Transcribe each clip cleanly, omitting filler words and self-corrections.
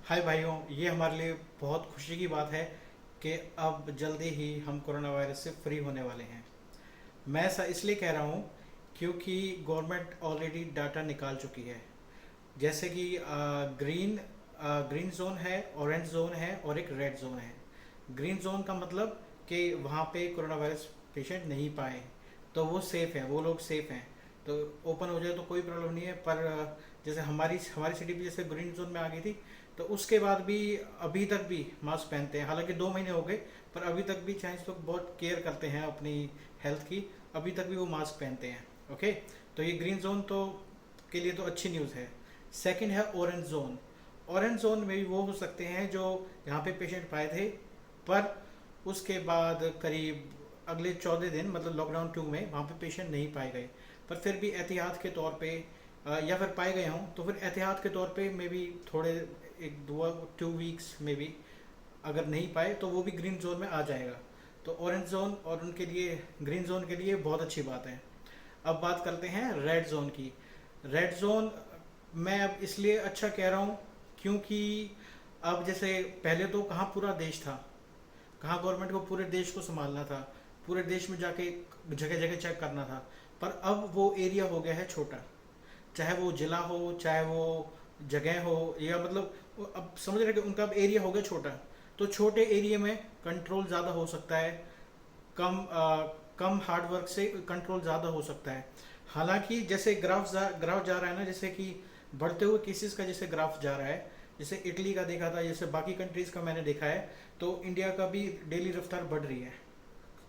हाय भाइयों, ये हमारे लिए बहुत खुशी की बात है कि अब जल्दी ही हम कोरोना वायरस से फ्री होने वाले हैं। मैं ऐसा इसलिए कह रहा हूँ क्योंकि गवर्नमेंट ऑलरेडी डाटा निकाल चुकी है। जैसे कि ग्रीन जोन है, ऑरेंज जोन है और एक रेड जोन है। ग्रीन जोन का मतलब कि वहाँ पे कोरोना वायरस पेशेंट नहीं पाए, तो वो सेफ़ हैं, वो लोग सेफ़ हैं। तो ओपन हो जाए तो कोई प्रॉब्लम नहीं है। पर जैसे हमारी हमारी सिटी भी जैसे ग्रीन जोन में आ गई थी, तो उसके बाद भी अभी तक भी मास्क पहनते हैं। हालांकि 2 महीने हो गए, पर अभी तक भी चाइनीज लोग बहुत केयर करते हैं अपनी हेल्थ की। अभी तक भी वो मास्क पहनते हैं। ओके, तो ये ग्रीन जोन तो के लिए तो अच्छी न्यूज़ है। सेकंड है ऑरेंज जोन। ऑरेंज जोन में भी वो हो सकते हैं जो यहाँ पे पेशेंट पाए थे, पर उसके बाद करीब अगले 14 दिन मतलब लॉकडाउन 2 में वहाँ पे पेशेंट नहीं पाए गए। पर फिर भी एहतियात के तौर पे या फिर पाए गए हों तो फिर एहतियात के तौर पे मे बी थोड़े एक दो 2 वीक्स में भी अगर नहीं पाए तो वो भी ग्रीन जोन में आ जाएगा। तो ऑरेंज जोन और उनके लिए ग्रीन जोन के लिए बहुत अच्छी बात है। अब बात करते हैं रेड जोन की। रेड जोन मैं अब इसलिए अच्छा कह रहा हूँ क्योंकि अब जैसे पहले तो कहाँ पूरा देश था, कहाँ गवर्नमेंट को पूरे देश को संभालना था, पूरे देश में जाके जगह जगह चेक करना था। पर अब वो एरिया हो गया है छोटा। चाहे वो जिला हो, चाहे वो जगह हो, या मतलब अब समझ रहे कि उनका अब एरिया हो गया छोटा। तो छोटे एरिया में कंट्रोल ज़्यादा हो सकता है। कम हार्ड वर्क से कंट्रोल ज़्यादा हो सकता है। हालांकि जैसे ग्राफ जा रहा है ना, जैसे कि बढ़ते हुए केसेस का जैसे ग्राफ जा रहा है, जैसे इटली का देखा था, जैसे बाकी कंट्रीज का मैंने देखा है, तो इंडिया का भी डेली रफ्तार बढ़ रही है।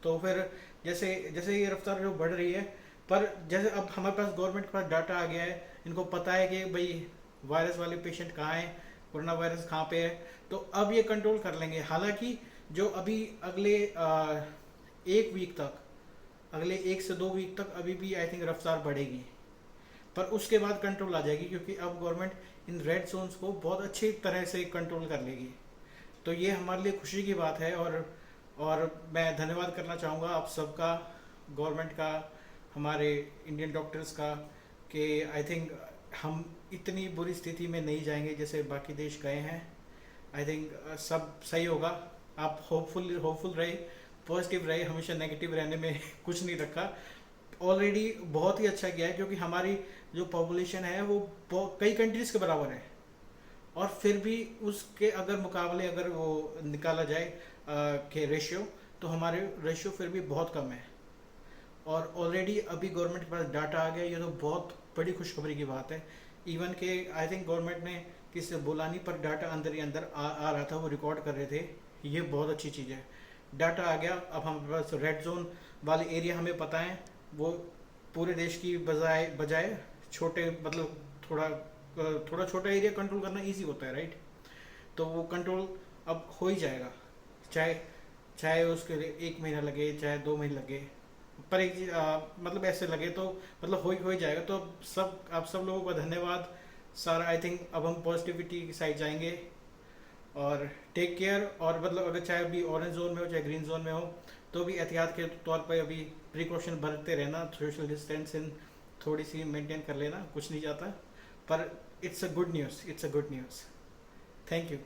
तो फिर जैसे जैसे ये रफ्तार जो बढ़ रही है, पर जैसे अब हमारे पास गवर्नमेंट के पास डाटा आ गया है, इनको पता है कि भाई वायरस वाले पेशेंट कहाँ हैं, कोरोना वायरस कहाँ पे है, तो अब ये कंट्रोल कर लेंगे। हालांकि जो अभी अगले 1 वीक तक, अगले 1 से 2 वीक तक अभी भी आई थिंक रफ्तार बढ़ेगी। पर उसके बाद कंट्रोल आ जाएगी क्योंकि अब गवर्नमेंट इन रेड जोन्स को बहुत अच्छी तरह से कंट्रोल कर लेगी। तो ये हमारे लिए खुशी की बात है। और मैं धन्यवाद करना चाहूँगा आप सबका, गवर्नमेंट का, हमारे इंडियन डॉक्टर्स का, कि आई थिंक हम इतनी बुरी स्थिति में नहीं जाएंगे जैसे बाकी देश गए हैं। आई थिंक सब सही होगा। आप होपफुल रहे, पॉजिटिव रहे, हमेशा नेगेटिव रहने में कुछ नहीं रखा। ऑलरेडी बहुत ही अच्छा किया है क्योंकि हमारी जो पॉपुलेशन है वो कई कंट्रीज के बराबर है। और फिर भी उसके अगर मुकाबले अगर वो निकाला जाए के रेशियो, तो हमारे रेशियो फिर भी बहुत कम है। और ऑलरेडी अभी गवर्नमेंट के पास डाटा आ गया, ये तो बहुत बड़ी खुशखबरी की बात है। इवन के आई थिंक गवर्नमेंट ने किसी से बोला नहीं, पर डाटा अंदर ही अंदर आ रहा था, वो रिकॉर्ड कर रहे थे। ये बहुत अच्छी चीज़ है। डाटा आ गया, अब हमारे पास रेड जोन वाले एरिया हमें पता है। वो पूरे देश की बजाय बजाय छोटे मतलब थोड़ा छोटा एरिया कंट्रोल करना इजी होता है, राइट। तो वो कंट्रोल अब हो ही जाएगा। चाहे चाहे उसके लिए 1 महीना लगे, चाहे 2 महीने लगे, पर एक चीज मतलब ऐसे लगे तो मतलब हो ही जाएगा। तो सब आप सब लोगों का धन्यवाद। सारा आई थिंक अब हम पॉजिटिविटी की साइड जाएंगे। और टेक केयर। और मतलब अगर चाहे अभी ऑरेंज जोन में हो चाहे ग्रीन जोन में हो, तो भी एहतियात के तौर पर अभी प्रिकॉशन बरतते रहना, सोशल डिस्टेंसिंग थोड़ी सी मेंटेन कर लेना, कुछ नहीं जाता। पर it's a good news, it's a good news. Thank you.